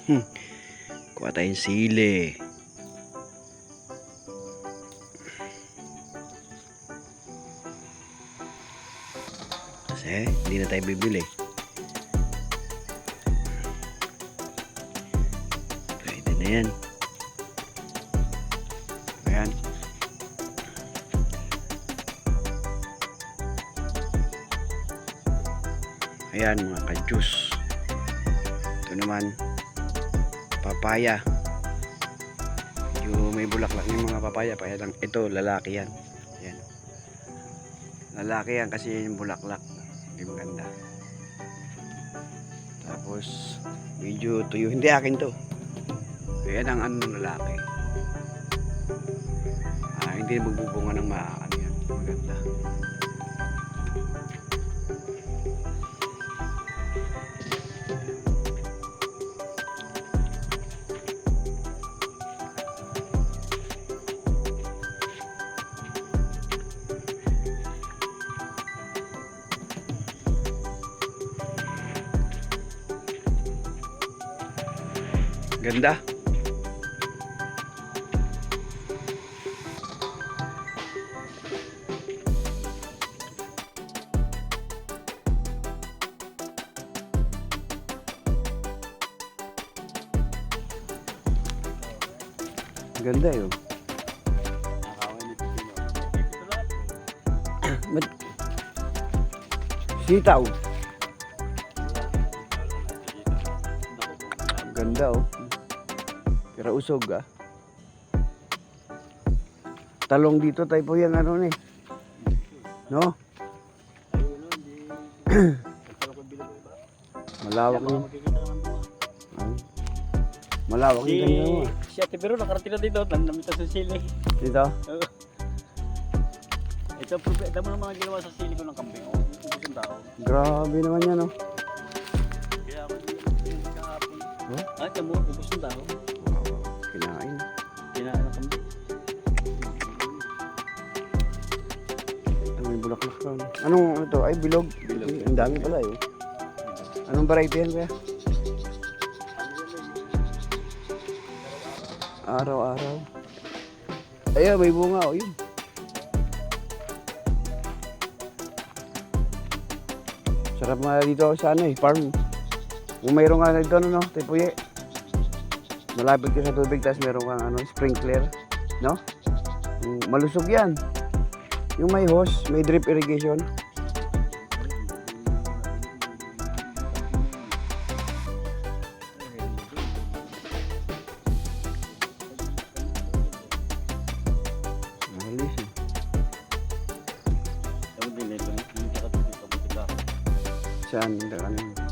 Kuha tayong sili. Kasi hindi na tayo bibili. Pwede na yan. Ayan. Ayan mga ka-juice. Ito naman papaya. Yung may bulaklak ng mga papaya. Kaya lang ito lalaki yan. Ayan. Lalaki yan kasi yung bulaklak. Hindi maganda. Tapos medyo tuyo. Hindi akin to. Ayan ang ano ng lalaki. Hindi magbubunga ng ano yan. Maganda. Ganda. Ganda yun. Sitaw. Ganda oh. Pero usog ah. Talong dito tayo po yung ano ni. No? Malawak yun. Malawak yung kanina mo. Si Ate Pero nakarating na dito. Namita sa sili. Dito? Ito problema ng mga ginawa sa sili ko ng kambing. Ubus yung tao. Grabe naman yan oh. Kaya ako yung kahapon. Ay, tamo, ubus yung tao. Kinain. Kinain ng kambing. May bulaklak ka. Anong ito? Ay, bilog. Bilog. Ang dami pala eh. Anong variety yan kaya? Araw-araw. Ayun, may bunga o yun. Sarap nga dito sa ano eh, farm. Kung mayroon ka dito no, Tepuye. Malapit ka sa tubig, tapos mayroon kang ano, sprinkler. No? Malusog yan. Yung may hose, may drip irrigation. Mahalis eh. Tawag din ito. Hindi ka katulad sa butika. Saan? Ano?